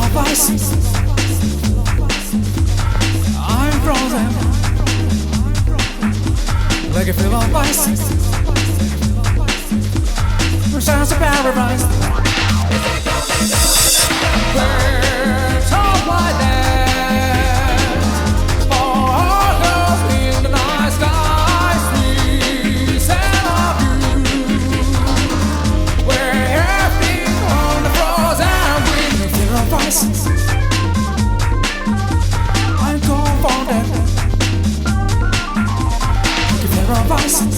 of ice. I'm frozen like a fill of ice. Sounds of paradise. Birds of white land sparkles in the night sky. Sweet scent of you, where everything on the frozen wind. A fear of ice. I'm confounded like a fear of ice.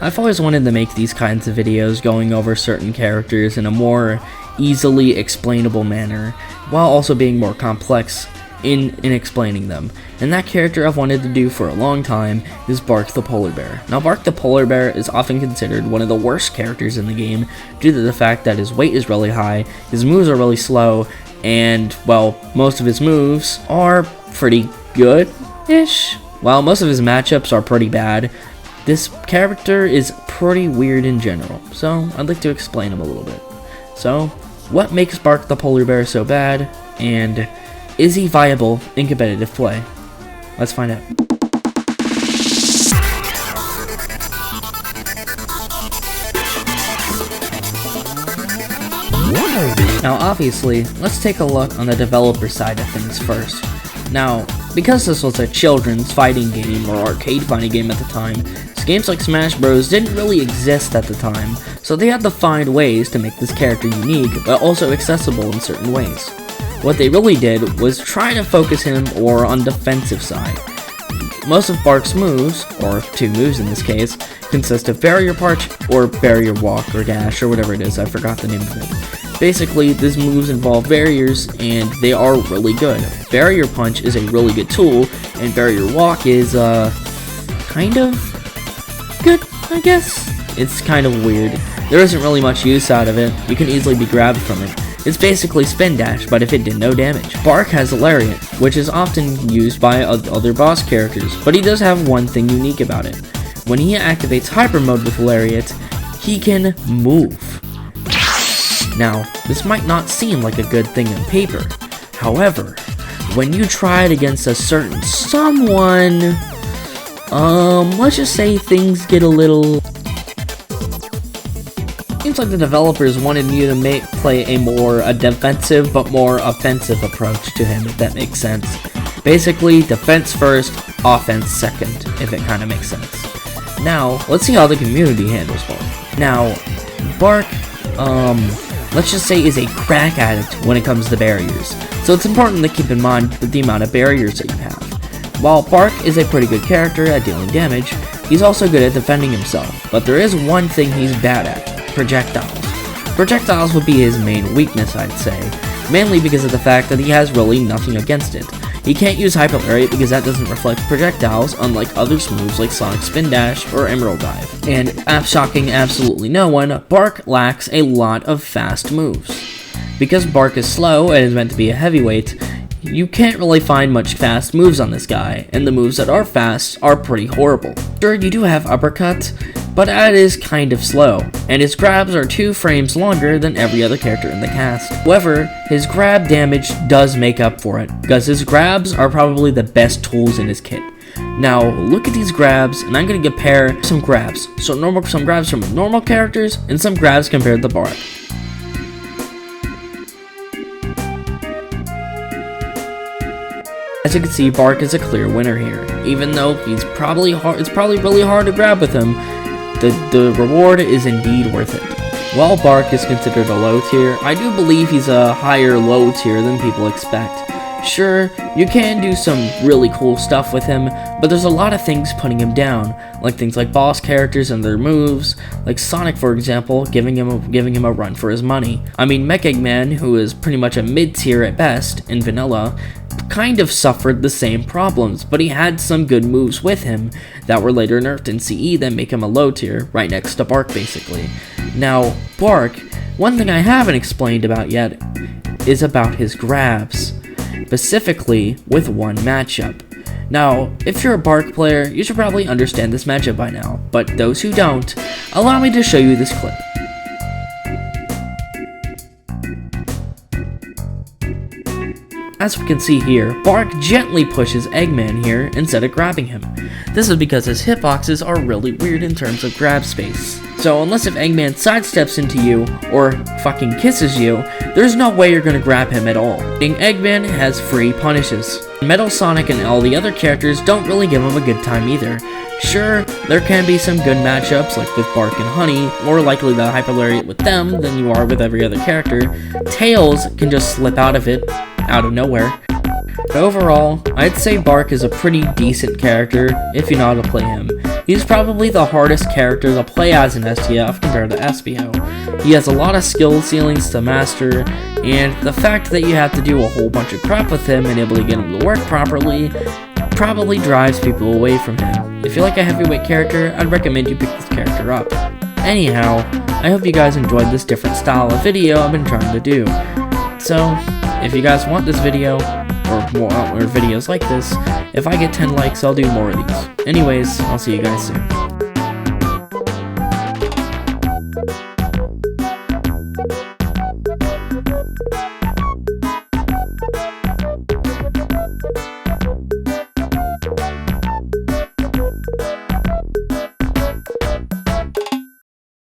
I've always wanted to make these kinds of videos going over certain characters in a more easily explainable manner, while also being more complex in explaining them. And that character I've wanted to do for a long time is Bark the Polar Bear. Now, Bark the Polar Bear is often considered one of the worst characters in the game due to the fact that his weight is really high, his moves are really slow, and, well, most of his moves are pretty good-ish. While most of his matchups are pretty bad, this character is pretty weird in general, so I'd like to explain him a little bit. So, what makes Bark the Polar Bear so bad, and is he viable in competitive play? Let's find out. Now obviously, let's take a look on the developer side of things first. Now, because this was a children's fighting game or arcade fighting game at the time, games like Smash Bros didn't really exist at the time, so they had to find ways to make this character unique, but also accessible in certain ways. What they really did was try to focus him more on defensive side. Most of Bark's moves, or two moves in this case, consist of Barrier Punch or Barrier Walk or Dash or whatever it is, I forgot the name of it. Basically, these moves involve barriers, and they are really good. Barrier Punch is a really good tool, and Barrier Walk is, kind of good, I guess. It's kind of weird. There isn't really much use out of it. You can easily be grabbed from it. It's basically Spin Dash, but if it did no damage. Bark has a Lariat, which is often used by other boss characters, but he does have one thing unique about it. When he activates Hyper Mode with Lariat, he can move. Now, this might not seem like a good thing on paper. However, when you try it against a certain someone, let's just say things get a little... Seems like the developers wanted you to play a defensive but more offensive approach to him, if that makes sense. Basically, defense first, offense second, if it kind of makes sense. Now, let's see how the community handles Bark. Now, Bark, let's just say is a crack addict when it comes to barriers, so it's important to keep in mind the amount of barriers that you have. While Bark is a pretty good character at dealing damage, he's also good at defending himself, but there is one thing he's bad at: projectiles. Projectiles would be his main weakness, I'd say, mainly because of the fact that he has really nothing against it. He can't use Hyper Lariat because that doesn't reflect projectiles, unlike other moves like Sonic Spin Dash or Emerald Dive. And, shocking absolutely no one, Bark lacks a lot of fast moves. Because Bark is slow and is meant to be a heavyweight, you can't really find much fast moves on this guy, and the moves that are fast are pretty horrible. Sure, you do have Uppercut, but that is kind of slow, and his grabs are 2 frames longer than every other character in the cast. However, his grab damage does make up for it, because his grabs are probably the best tools in his kit. Now, look at these grabs, and I'm going to compare some grabs. So some grabs from normal characters, and some grabs compared to Bark. As you can see, Bark is a clear winner here. Even though it's probably really hard to grab with him, the reward is indeed worth it. While Bark is considered a low tier, I do believe he's a higher low tier than people expect. Sure, you can do some really cool stuff with him, but there's a lot of things putting him down, like things like boss characters and their moves, like Sonic for example, giving him a run for his money. I mean, Mech Eggman, who is pretty much a mid-tier at best in vanilla, kind of suffered the same problems, but he had some good moves with him that were later nerfed in CE that make him a low tier, right next to Bark basically. Now, Bark, one thing I haven't explained about yet is about his grabs, specifically with one matchup. Now, if you're a Bark player, you should probably understand this matchup by now, but those who don't, allow me to show you this clip. As we can see here, Bark gently pushes Eggman here instead of grabbing him. This is because his hitboxes are really weird in terms of grab space. So unless if Eggman sidesteps into you, or fucking kisses you, there's no way you're gonna grab him at all. Being Eggman has free punishes. Metal Sonic and all the other characters don't really give him a good time either. Sure, there can be some good matchups like with Bark and Honey, more likely to Hyper Lariat with them than you are with every other character. Tails can just slip out of it, out of nowhere. But overall, I'd say Bark is a pretty decent character if you know how to play him. He's probably the hardest character to play as in STF compared to Espio. He has a lot of skill ceilings to master, and the fact that you have to do a whole bunch of crap with him and able to get him to work properly probably drives people away from him. If you like a heavyweight character, I'd recommend you pick this character up. Anyhow, I hope you guys enjoyed this different style of video I've been trying to do. So, if you guys want this video, or more videos like this, if I get 10 likes, I'll do more of these. Anyways, I'll see you guys soon.